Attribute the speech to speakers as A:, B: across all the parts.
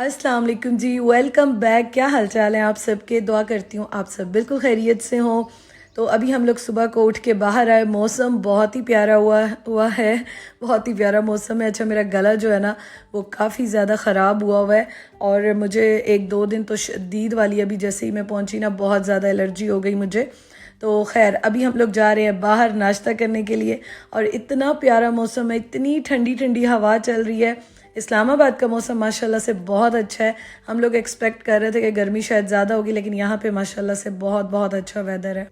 A: अस्सलाम वालेकुम जी, welcome back. क्या हालचाल है आप सबके? दुआ करती हूँ आप सब बिल्कुल खैरियत से हों। तो अभी हम लोग सुबह को उठ के बाहर आए। मौसम बहुत ही प्यारा हुआ है, बहुत ही प्यारा मौसम है। अच्छा, मेरा गला जो है ना वो काफ़ी ज़्यादा ख़राब हुआ है और मुझे एक दो दिन तो शदीद वाली, अभी जैसे ही मैं पहुँची ना बहुत ज़्यादा एलर्जी हो गई मुझे। तो खैर अभी हम लोग जा रहे हैं बाहर नाश्ता करने के लिए और इतना प्यारा मौसम है, इतनी ठंडी ठंडी हवा चल रही है। इस्लामाबाद का मौसम माशाल्लाह से बहुत अच्छा है। हम लोग एक्सपेक्ट कर रहे थे कि गर्मी शायद ज़्यादा होगी, लेकिन यहाँ पे माशाल्लाह से बहुत बहुत अच्छा वेदर है।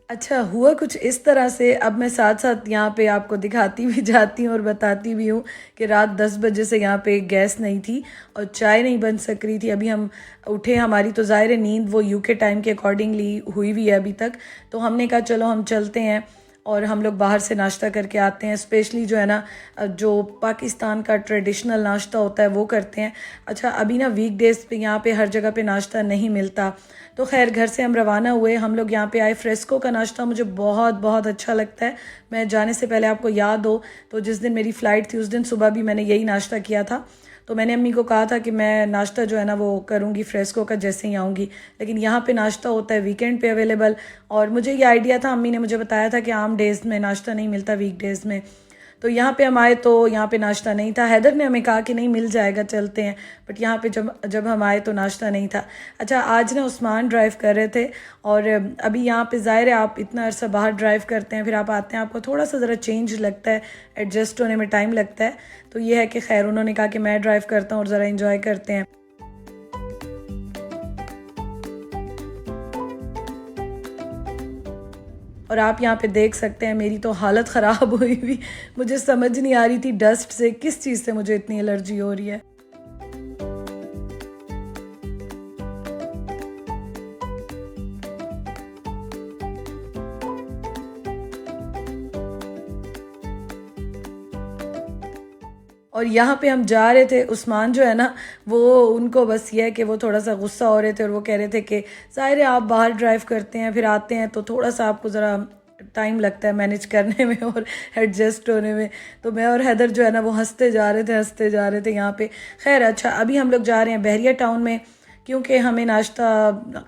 A: अच्छा, हुआ कुछ इस तरह से, अब मैं साथ साथ यहाँ पे आपको दिखाती भी जाती हूँ और बताती भी हूँ कि रात 10 बजे से यहाँ पे गैस नहीं थी और चाय नहीं बन सक रही थी। अभी हम उठे, हमारी तो ज़ाहिर है नींद वो यूके टाइम के अकॉर्डिंगली हुई हुई है अभी तक। तो हमने कहा चलो हम चलते हैं और हम लोग बाहर से नाश्ता करके आते हैं। स्पेशली जो है ना, जो पाकिस्तान का ट्रेडिशनल नाश्ता होता है वो करते हैं। अच्छा, अभी ना वीक डेज़ पे यहाँ पे हर जगह पे नाश्ता नहीं मिलता। तो खैर घर से हम रवाना हुए, हम लोग यहाँ पे आए। फ्रेस्को का नाश्ता मुझे बहुत बहुत अच्छा लगता है। मैं जाने से पहले, आपको याद हो तो जिस दिन मेरी फ़्लाइट थी उस दिन सुबह भी मैंने यही नाश्ता किया था। तो मैंने अम्मी को कहा था कि मैं नाश्ता जो है ना वो करूँगी फ्रेस्को का जैसे ही आऊँगी। लेकिन यहाँ पे नाश्ता होता है वीकेंड पे अवेलेबल, और मुझे ये आइडिया था, अम्मी ने मुझे बताया था कि आम डेज़ में नाश्ता नहीं मिलता, वीक डेज़ में। तो यहाँ पे हम आए तो यहाँ पे नाश्ता नहीं था। हैदर ने हमें कहा कि नहीं मिल जाएगा, चलते हैं, बट यहाँ पे जब जब हम आए तो नाश्ता नहीं था। अच्छा, आज ना उस्मान ड्राइव कर रहे थे और अभी यहाँ पे ज़ाहिर है आप इतना अरसा बाहर ड्राइव करते हैं, फिर आप आते हैं, आपको थोड़ा सा ज़रा चेंज लगता है, एडजस्ट होने में टाइम लगता है। तो ये है कि खैर उन्होंने कहा कि मैं ड्राइव करता हूँ और ज़रा इंजॉय करते हैं। और आप यहाँ पे देख सकते हैं मेरी तो हालत ख़राब हुई हुई, मुझे समझ नहीं आ रही थी डस्ट से किस चीज़ से मुझे इतनी एलर्जी हो रही है। और यहाँ पे हम जा रहे थे, उस्मान जो है ना वो, उनको बस ये है कि वो थोड़ा सा गुस्सा हो रहे थे और वो कह रहे थे कि ज़ाहिर है आप बाहर ड्राइव करते हैं फिर आते हैं तो थोड़ा सा आपको ज़रा टाइम लगता है मैनेज करने में और एडजस्ट होने में। तो मैं और हैदर जो है ना वो हंसते जा रहे थे यहाँ पे। खैर अच्छा, अभी हम लोग जा रहे हैं बहरिया टाउन में, क्योंकि हमें नाश्ता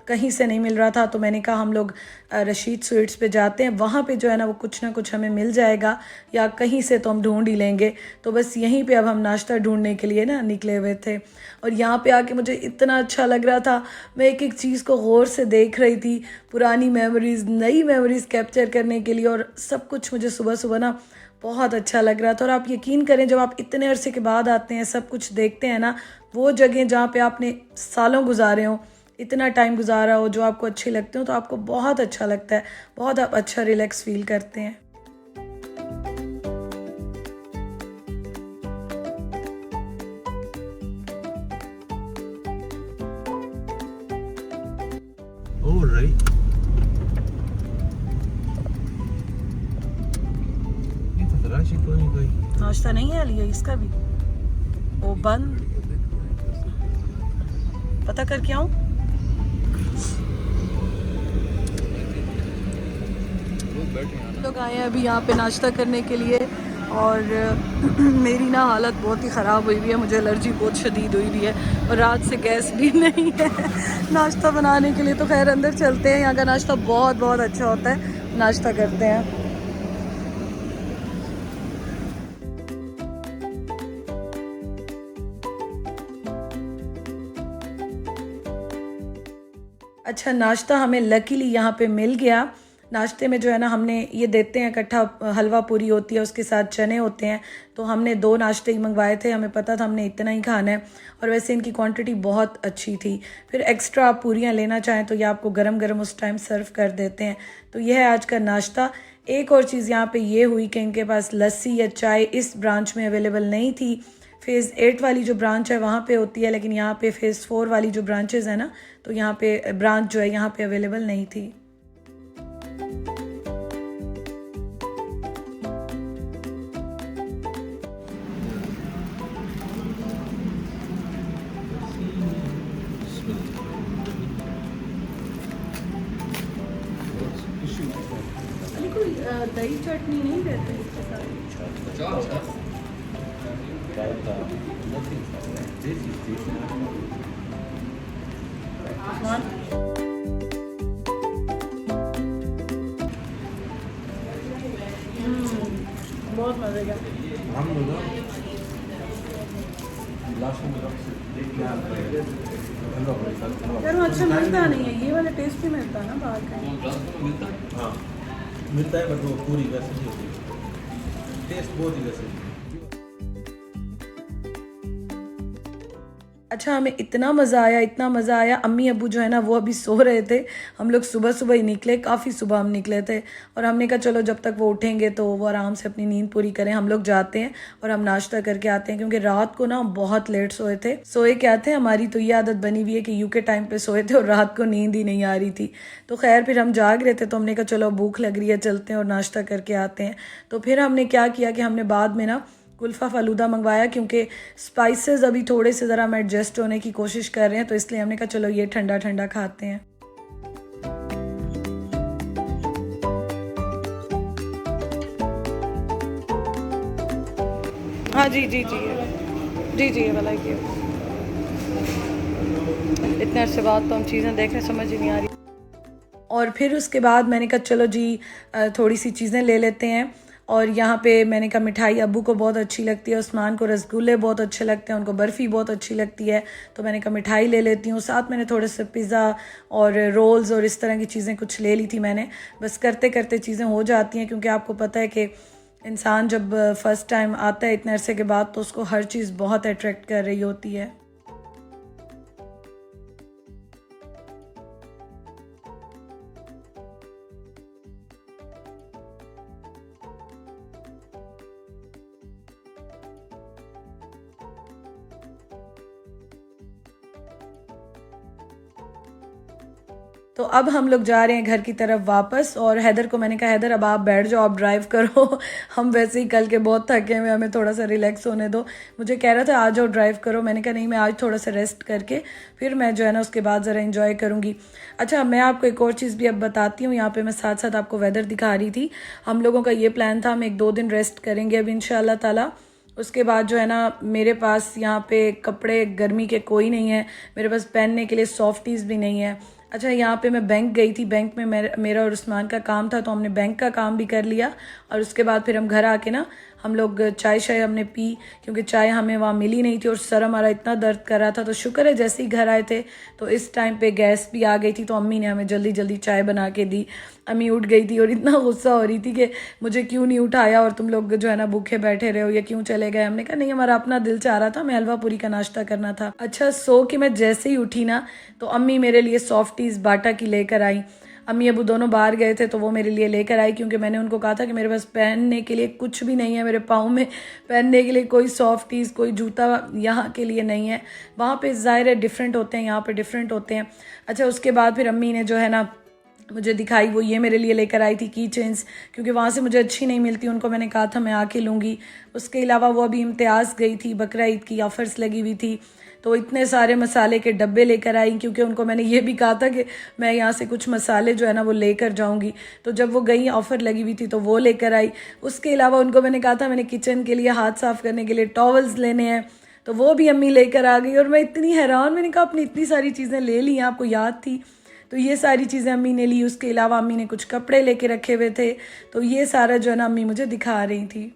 A: कहीं से नहीं मिल रहा था। तो मैंने कहा हम लोग रशीद स्वीट्स पे जाते हैं, वहाँ पे जो है ना वो कुछ ना कुछ हमें मिल जाएगा, या कहीं से तो हम ढूंढ ही लेंगे। तो बस यहीं पे अब हम नाश्ता ढूंढने के लिए ना निकले हुए थे। और यहाँ पे आके मुझे इतना अच्छा लग रहा था, मैं एक एक चीज़ को गौर से देख रही थी, पुरानी मेमोरीज़ नई मेमोरीज़ कैप्चर करने के लिए, और सब कुछ मुझे सुबह सुबह ना बहुत अच्छा लग रहा था। और आप यकीन करें, जब आप इतने अरसे के बाद आते हैं, सब कुछ देखते हैं ना, वो जगह जहाँ पे आपने सालों गुजारे हों, इतना टाइम गुजारा हो, जो आपको अच्छे लगते हो, तो आपको बहुत अच्छा लगता है, बहुत आप अच्छा रिलैक्स फील करते हैं।
B: Oh, right. ये तो तलाशी कोई
A: नाश्ता नहीं है लिए इसका भी, वो बंद, पता करके आऊँ। लोग आए हैं अभी यहाँ पे नाश्ता करने के लिए, और मेरी ना हालत बहुत ही ख़राब हुई हुई है, मुझे एलर्जी बहुत शदीद हुई हुई है और रात से गैस भी नहीं है नाश्ता बनाने के लिए। तो खैर अंदर चलते हैं, यहाँ का नाश्ता बहुत बहुत अच्छा होता है, नाश्ता करते हैं। अच्छा, नाश्ता हमें लकीली यहाँ पे मिल गया। नाश्ते में जो है ना, हमने ये देते हैं इकट्ठा, हलवा पूरी होती है, उसके साथ चने होते हैं। तो हमने 2 नाश्ते ही मंगवाए थे, हमें पता था हमने इतना ही खाना है, और वैसे इनकी क्वांटिटी बहुत अच्छी थी। फिर एक्स्ट्रा आप पूरियाँ लेना चाहें तो ये आपको गरम गरम उस टाइम सर्व कर देते हैं। तो यह है आज का नाश्ता। एक और चीज़ यहाँ पे ये हुई कि इनके पास लस्सी या चाय इस ब्रांच में अवेलेबल नहीं थी। फ़ेज़ 8 वाली जो ब्रांच है वहाँ पे होती है, लेकिन यहाँ पे फ़ेज़ 4 वाली जो ब्रांचेज़ है ना, तो यहाँ पे ब्रांच जो है यहाँ पे अवेलेबल नहीं थी। अरे कोई दही चटनी नहीं रहती इसके साथ? उस्मान? बहुत मजे का। यार वो अच्छा मिलता नहीं है, ये वाला टेस्ट भी मिलता है ना बाहर का।
B: हाँ मिलता है बट वो पूरी वैसे नहीं होती, टेस्ट बहुत ही वैसे।
A: अच्छा, हमें इतना मज़ा आया, इतना मज़ा आया। अम्मी अब्बू जो है ना वो अभी सो रहे थे, हम लोग सुबह सुबह ही निकले, काफ़ी सुबह हम निकले थे और हमने कहा चलो जब तक वो उठेंगे तो वो आराम से अपनी नींद पूरी करें, हम लोग जाते हैं और हम नाश्ता करके आते हैं, क्योंकि रात को ना बहुत लेट सोए थे। सोए क्या थे, हमारी तो ये आदत बनी हुई है कि यूके टाइम पे सोए थे और रात को नींद ही नहीं आ रही थी। तो खैर फिर हम जाग रहे थे तो हमने कहा चलो भूख लग रही है, चलते हैं और नाश्ता करके आते हैं। तो फिर हमने क्या किया कि हमने बाद में ना कुल्फ़ा फ़ालूदा मंगवाया, क्योंकि स्पाइसेस अभी थोड़े से ज़रा हम एडजस्ट होने की कोशिश कर रहे हैं, तो इसलिए हमने कहा चलो ये ठंडा ठंडा खाते हैं। हाँ जी जी जी जी जी, ये वाला ये। इतने अरसे बाद तो हम चीज़ें देखने समझ ही नहीं आ रही। और फिर उसके बाद मैंने कहा चलो जी थोड़ी सी चीज़ें ले लेते हैं। और यहाँ पे मैंने कहा मिठाई अब्बू को बहुत अच्छी लगती है, उस्मान को रसगुल्ले बहुत अच्छे लगते हैं, उनको बर्फ़ी बहुत अच्छी लगती है, तो मैंने कहा मिठाई ले लेती हूँ। साथ मैंने थोड़े से पिज़्ज़ा और रोल्स और इस तरह की चीज़ें कुछ ले ली थी मैंने। बस करते करते चीज़ें हो जाती हैं, क्योंकि आपको पता है कि इंसान जब फ़र्स्ट टाइम आता है इतने अरसे के बाद तो उसको हर चीज़ बहुत अट्रैक्ट कर रही होती है। तो अब हम लोग जा रहे हैं घर की तरफ वापस, और हैदर को मैंने कहा हैदर अब आप बैठ जाओ, आप ड्राइव करो हम वैसे ही कल के बहुत थके हुए, हमें थोड़ा सा रिलैक्स होने दो। मुझे कह रहा था आ जाओ ड्राइव करो, मैंने कहा नहीं मैं आज थोड़ा सा रेस्ट करके फिर मैं जो है ना उसके बाद ज़रा इंजॉय करूँगी। अच्छा, मैं आपको एक और चीज़ भी अब बताती हूँ। यहाँ पर मैं साथ साथ आपको वेदर दिखा रही थी। हम लोगों का ये प्लान था हम 1-2 दिन रेस्ट करेंगे अब इंशाल्लाह ताला। उसके बाद जो है ना मेरे पास यहाँ पे कपड़े गर्मी के कोई नहीं है, मेरे पास पहनने के लिए सॉफ्टीज़ भी नहीं है। अच्छा, यहाँ पे मैं बैंक गई थी, बैंक में मेरा और उस्मान का काम था, तो हमने बैंक का काम भी कर लिया। और उसके बाद फिर हम घर आके ना हम लोग चाय शाय हमने पी, क्योंकि चाय हमें वहाँ मिली नहीं थी और सर हमारा इतना दर्द कर रहा था। तो शुक्र है जैसे ही घर आए थे तो इस टाइम पे गैस भी आ गई थी, तो अम्मी ने हमें जल्दी जल्दी चाय बना के दी। अम्मी उठ गई थी और इतना गुस्सा हो रही थी कि मुझे क्यों नहीं उठाया और तुम लोग जो है ना भूखे बैठे रहे हो, या क्यों चले गए। हमने कहा नहीं, हमारा अपना दिल चाह रहा था, हमें हलवा पूरी का नाश्ता करना था। अच्छा, सो कि मैं जैसे ही उठी ना तो अम्मी मेरे लिए सॉफ्टीज़ बाटा की लेकर आई। अम्मी अबू दोनों बाहर गए थे तो वो मेरे लिए लेकर आई, क्योंकि मैंने उनको कहा था कि मेरे पास पहनने के लिए कुछ भी नहीं है, मेरे पाँव में पहनने के लिए कोई सॉफ्टीज़ कोई जूता यहाँ के लिए नहीं है। वहाँ पे ज़ाहिर है डिफरेंट होते हैं, यहाँ पे डिफरेंट होते हैं। अच्छा, उसके बाद फिर अम्मी ने जो है ना मुझे दिखाई, वो ये मेरे लिए लेकर आई थी की चेन्स, क्योंकि वहाँ से मुझे अच्छी नहीं मिलती, उनको मैंने कहा था मैं आके लूँगी। उसके अलावा वो अभी इम्तियाज़ गई थी, बकरा ईद की ऑफ़र्स लगी हुई थी, तो इतने सारे मसाले के डब्बे लेकर आई, क्योंकि उनको मैंने ये भी कहा था कि मैं यहाँ से कुछ मसाले जो है ना वो लेकर जाऊँगी। तो जब वो गई ऑफ़र लगी हुई थी तो वो लेकर आई। उसके अलावा उनको मैंने कहा था मैंने किचन के लिए हाथ साफ़ करने के लिए टॉवल्स लेने हैं, तो वो भी अम्मी लेकर आ गई। और मैं इतनी हैरान, मैंने कहा अपनी इतनी सारी चीज़ें ले ली हैं, आपको याद थी, तो ये सारी चीज़ें अम्मी ने ली। उसके अलावा अम्मी ने कुछ कपड़े लेके रखे हुए थे, तो ये सारा जो है ना अम्मी मुझे दिखा रही थी।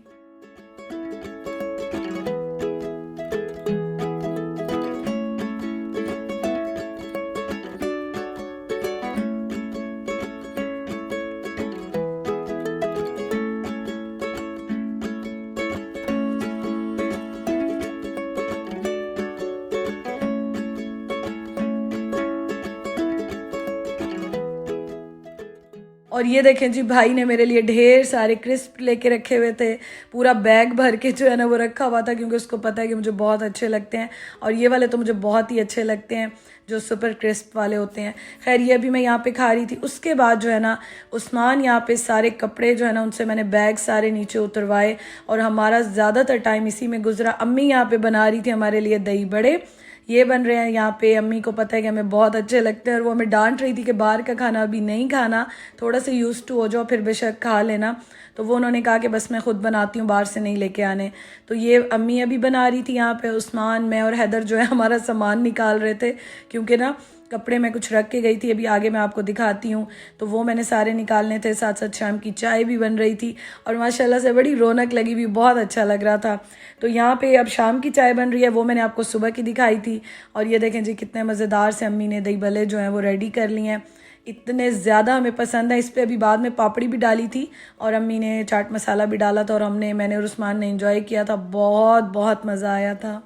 A: और ये देखें जी, भाई ने मेरे लिए ढेर सारे क्रिस्प लेके रखे हुए थे, पूरा बैग भर के जो है ना वो रखा हुआ था, क्योंकि उसको पता है कि मुझे बहुत अच्छे लगते हैं। और ये वाले तो मुझे बहुत ही अच्छे लगते हैं, जो सुपर क्रिस्प वाले होते हैं। खैर ये अभी मैं यहाँ पे खा रही थी। उसके बाद जो है ना उस्मान यहाँ पे सारे कपड़े जो है ना उनसे मैंने बैग सारे नीचे उतरवाए, और हमारा ज़्यादातर टाइम इसी में गुजरा। अम्मी यहाँ पे बना रही थी हमारे लिए दही बड़े। ये बन रहे हैं यहाँ पे। अम्मी को पता है कि हमें बहुत अच्छे लगते हैं और वो हमें डांट रही थी कि बाहर का खाना अभी नहीं खाना, थोड़ा सा यूज़ टू हो जाओ फिर बेशक खा लेना। तो वो उन्होंने कहा कि बस मैं ख़ुद बनाती हूँ, बाहर से नहीं लेके आने। तो ये अम्मी अभी बना रही थी यहाँ पे, उस्मान, मैं और हैदर जो है हमारा सामान निकाल रहे थे, क्योंकि ना कपड़े में कुछ रख के गई थी, अभी आगे मैं आपको दिखाती हूँ। तो वो मैंने सारे निकालने थे, साथ साथ शाम की चाय भी बन रही थी और माशाल्लाह से बड़ी रौनक लगी हुई, बहुत अच्छा लग रहा था। तो यहाँ पे अब शाम की चाय बन रही है, वो मैंने आपको सुबह की दिखाई थी। और ये देखें जी कितने मज़ेदार से अम्मी ने दही भल्ले जो हैं वो रेडी कर लिए हैं, इतने ज़्यादा हमें पसंद है। इस पर अभी बाद में पापड़ी भी डाली थी और अम्मी ने चाट मसाला भी डाला था और मैंने और उस्मान ने एंजॉय किया था, बहुत बहुत मज़ा आया था।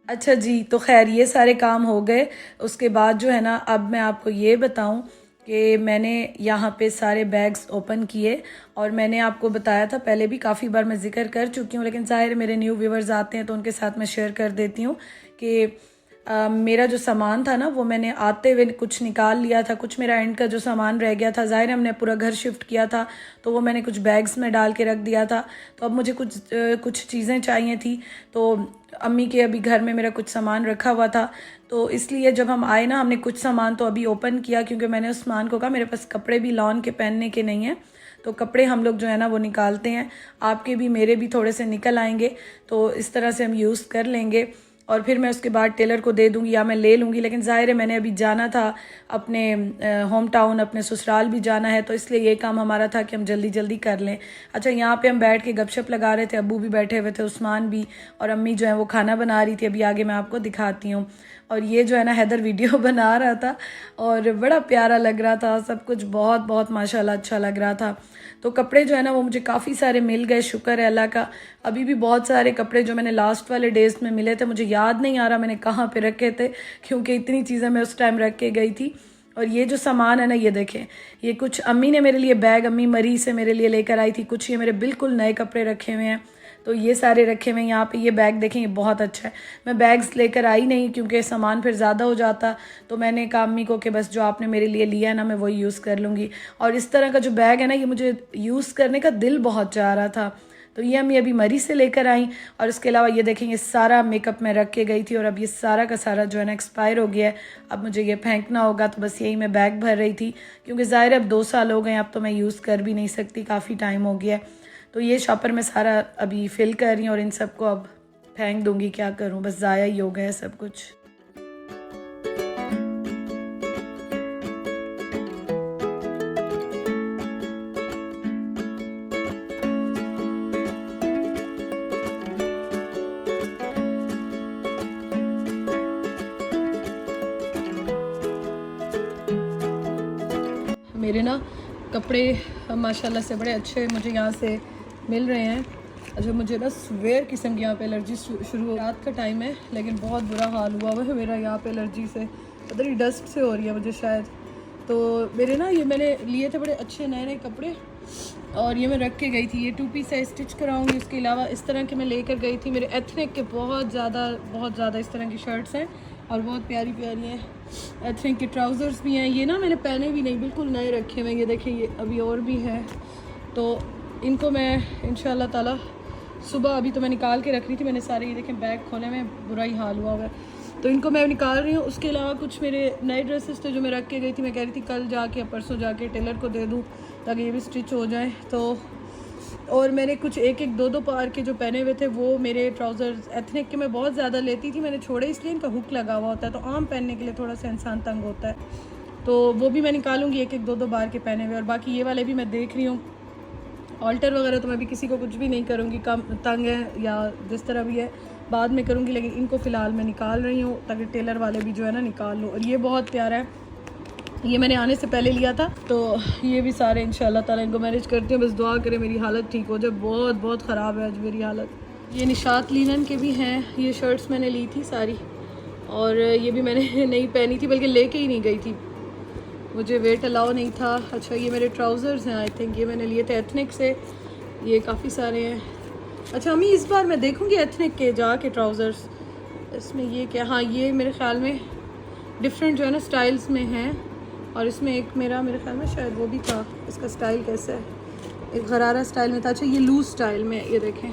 A: अच्छा जी, तो खैर ये सारे काम हो गए। उसके बाद जो है ना, अब मैं आपको ये बताऊं कि मैंने यहाँ पे सारे बैग्स ओपन किए और मैंने आपको बताया था पहले भी, काफ़ी बार मैं जिक्र कर चुकी हूँ, लेकिन ज़ाहिर मेरे न्यू व्यूवर्स आते हैं तो उनके साथ मैं शेयर कर देती हूँ कि मेरा जो सामान था ना वो मैंने आते हुए कुछ निकाल लिया था, कुछ मेरा एंड का जो सामान रह गया था। ज़ाहिर हमने पूरा घर शिफ्ट किया था तो वो मैंने कुछ बैग्स में डाल के रख दिया था। तो अब मुझे कुछ चीज़ें चाहिए थी, तो अम्मी के अभी घर में मेरा कुछ सामान रखा हुआ था, तो इसलिए जब हम आए ना हमने कुछ सामान तो अभी ओपन किया, क्योंकि मैंने उस्मान को कहा मेरे पास कपड़े भी लॉन के पहनने के नहीं हैं, तो कपड़े हम लोग जो है ना वो निकालते हैं, आपके भी मेरे भी थोड़े से निकल आएंगे, तो इस तरह से हम यूज़ कर लेंगे और फिर मैं उसके बाद टेलर को दे दूंगी या मैं ले लूँगी। लेकिन ज़ाहिर है मैंने अभी जाना था अपने होम टाउन, अपने ससुराल भी जाना है, तो इसलिए ये काम हमारा था कि हम जल्दी जल्दी कर लें। अच्छा, यहाँ पे हम बैठ के गपशप लगा रहे थे, अब्बू भी बैठे हुए थे, उस्मान भी, और अम्मी जो है वो खाना बना रही थी, अभी आगे मैं आपको दिखाती हूँ। और ये जो है ना हैदर वीडियो बना रहा था और बड़ा प्यारा लग रहा था, सब कुछ बहुत बहुत माशाल्लाह अच्छा लग रहा था। तो कपड़े जो है ना वो मुझे काफ़ी सारे मिल गए, शुक्र है अल्लाह का। अभी भी बहुत सारे कपड़े जो मैंने लास्ट वाले डेज में मिले थे, मुझे याद नहीं आ रहा मैंने कहाँ पे रखे थे, क्योंकि इतनी चीज़ें मैं उस टाइम रख के गई थी। और ये जो सामान है ना, ये देखें, ये कुछ अम्मी ने मेरे लिए बैग, अम्मी मरी से मेरे लिए लेकर आई थी, कुछ ये मेरे बिल्कुल नए कपड़े रखे हुए हैं, तो ये सारे रखे हुए हैं यहाँ पे। ये बैग देखें, ये बहुत अच्छा है। मैं बैग्स लेकर आई नहीं क्योंकि सामान फिर ज़्यादा हो जाता, तो मैंने कहा अम्मी को कि बस जो आपने मेरे लिए लिया है ना मैं वही यूज़ कर लूँगी। और इस तरह का जो बैग है ना, ये मुझे यूज़ करने का दिल बहुत चाह रहा था, तो ये अम्मी अभी मरी से लेकर आई। और इसके अलावा ये देखें, ये सारा मेकअप मैं रख के गई थी और अब ये सारा का सारा जो है ना एक्सपायर हो गया है, अब मुझे ये फेंकना होगा, तो बस यही मैं बैग भर रही थी, क्योंकि ज़ाहिर अब 2 साल हो गए, अब तो मैं यूज़ कर भी नहीं सकती, काफ़ी टाइम हो गया है। तो ये शॉपर में सारा अभी फिल कर रही हूँ और इन सबको अब फेंक दूँगी, क्या करूँ, बस ज़ाया ही हो गया सब कुछ। मेरे ना कपड़े माशाल्लाह से बड़े अच्छे मुझे यहाँ से मिल रहे हैं। अच्छा, मुझे ना स्वेयर किस्म की यहाँ पे एलर्जी शुरू, रात का टाइम है लेकिन बहुत बुरा हाल हुआ हुआ है मेरा यहाँ पे एलर्जी से, पता नहीं डस्ट से हो रही है मुझे शायद। तो मेरे ना ये मैंने लिए थे बड़े अच्छे नए नए कपड़े और ये मैं रख के गई थी, ये 2 पीस है, स्टिच कराऊंगी। उसके अलावा इस तरह के मैं लेकर गई थी, मेरे एथनिक के बहुत ज़्यादा इस तरह की शर्ट्स हैं और बहुत प्यारी प्यारी हैं। एथनिक के ट्राउज़र्स भी हैं, ये ना मैंने पहने भी नहीं, बिल्कुल नए रखे हुए, ये देखें, ये अभी और भी हैं। तो इनको मैं इंशाल्लाह ताला सुबह, अभी तो मैं निकाल के रख रही थी, मैंने सारे ये देखें बैग खोले में बुरा ही हाल हुआ है, तो इनको मैं निकाल रही हूँ। उसके अलावा कुछ मेरे नए ड्रेसेस थे जो मैं रख के गई थी, मैं कह रही थी कल जाके या परसों जाके टेलर को दे दूँ ताकि ये भी स्टिच हो जाए। तो और मैंने कुछ 1-2 पार के जो पहने हुए थे, वो मेरे ट्राउज़र्स एथनिक के मैं बहुत ज़्यादा लेती थी, मैंने छोड़े इसलिए, इनका हुक लगा हुआ होता है तो आम पहनने के लिए थोड़ा सा इंसान तंग होता है, तो वो भी मैं निकालूंगी 1-2 बार के पहने हुए। और बाकी ये वाले भी मैं देख रही हूँ, ऑल्टर वगैरह तो मैं भी किसी को कुछ भी नहीं करूँगी, कम तंग है या जिस तरह भी है बाद में करूँगी, लेकिन इनको फ़िलहाल मैं निकाल रही हूँ ताकि टेलर वाले भी जो है ना निकाल लूँ। और ये बहुत प्यारा है, ये मैंने आने से पहले लिया था, तो ये भी सारे इंशाल्लाह ताला इनको मैनेज करती हूँ, बस दुआ करें मेरी हालत ठीक हो जाए, बहुत ख़राब है आज मेरी हालत। ये निशात लिनन के भी हैं, ये शर्ट्स मैंने ली थी सारी और ये भी मैंने नहीं पहनी थी, बल्कि लेके ही नहीं गई थी, मुझे वेट अलाउ नहीं था। अच्छा, ये मेरे ट्राउज़र्स हैं, आई थिंक ये मैंने लिए थे एथनिक से, ये काफ़ी सारे हैं। अच्छा अम्मी, इस बार मैं देखूँगी एथनिक के जाके ट्राउज़र्स, इसमें ये क्या, हाँ ये मेरे ख़्याल में डिफरेंट जो है ना स्टाइल्स में हैं, और इसमें एक मेरे ख्याल में शायद वो भी था, इसका स्टाइल कैसा है, एक गरारा स्टाइल में था। अच्छा ये लूज स्टाइल में, ये देखें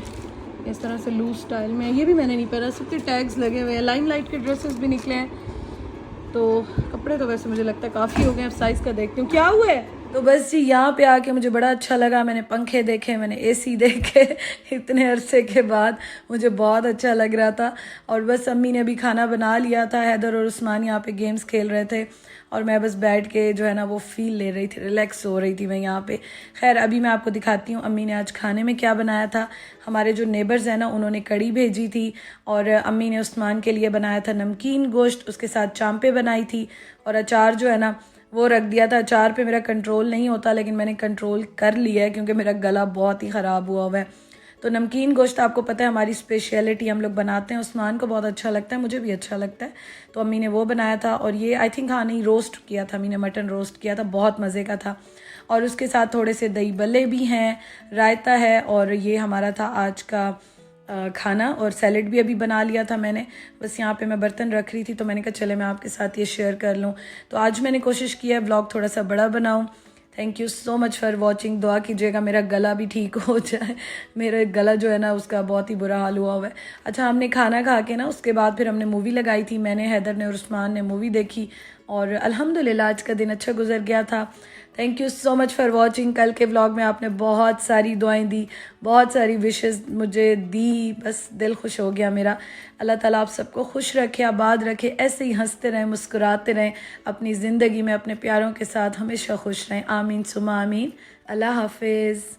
A: इस तरह से लूज स्टाइल में, ये भी मैंने नहीं पहना, सब के टैग्स लगे हुए हैं। लाइमलाइट के ड्रेसेस भी निकले हैं, तो कपड़े तो वैसे मुझे लगता है काफ़ी हो गए। अब साइज़ का देखती हूँ क्या हुआ है। तो बस जी यहाँ पे आके मुझे बड़ा अच्छा लगा, मैंने पंखे देखे, मैंने एसी देखे इतने अरसे के बाद मुझे बहुत अच्छा लग रहा था। और बस अम्मी ने भी खाना बना लिया था, हैदर और उस्मान यहाँ पे गेम्स खेल रहे थे और मैं बस बैठ के जो है ना वो फील ले रही थी, रिलैक्स हो रही थी मैं यहाँ पे। खैर अभी मैं आपको दिखाती हूँ अम्मी ने आज खाने में क्या बनाया था। हमारे जो नेबर्स हैं ना उन्होंने कड़ी भेजी थी और अम्मी ने उस्मान के लिए बनाया था नमकीन गोश्त, उसके साथ चांपे बनाई थी और अचार जो है ना वो रख दिया था। अचार पे मेरा कंट्रोल नहीं होता लेकिन मैंने कंट्रोल कर लिया है क्योंकि मेरा गला बहुत ही ख़राब हुआ है। तो नमकीन गोश्त आपको पता है हमारी स्पेशलिटी, हम लोग बनाते हैं, उस्मान को बहुत अच्छा लगता है, मुझे भी अच्छा लगता है। तो अम्मी ने वो बनाया था और ये आई थिंक हाँ नहीं रोस्ट किया था अम्मी ने, मटन रोस्ट किया था, बहुत मज़े का था। और उसके साथ थोड़े से दही बल्ले भी हैं, रायता है और ये हमारा था आज का खाना। और सैलेड भी अभी बना लिया था मैंने, बस यहाँ पे मैं बर्तन रख रही थी तो मैंने कहा चले मैं आपके साथ ये शेयर कर लूँ। तो आज मैंने कोशिश की है व्लॉग थोड़ा सा बड़ा बनाऊँ। Thank you so much for watching. दुआ कीजिएगा मेरा गला भी ठीक हो जाए, मेरा गला जो है ना उसका बहुत ही बुरा हाल हुआ है। अच्छा हमने खाना खा के ना उसके बाद फिर हमने मूवी लगाई थी, मैंने, हैदर ने और उस्मान ने मूवी देखी और अल्हम्दुलिल्लाह आज का दिन अच्छा गुजर गया था। Thank you so much for watching. कल के व्लॉग में आपने बहुत सारी दुआएं दी, बहुत सारी विशेस मुझे दी, बस दिल खुश हो गया मेरा। अल्लाह ताला आप सबको खुश रखे, आबाद रखे, ऐसे ही हंसते रहें, मुस्कुराते रहें, अपनी ज़िंदगी में अपने प्यारों के साथ हमेशा खुश रहें। आमीन सुमा आमीन। अल्लाह हाफिज़।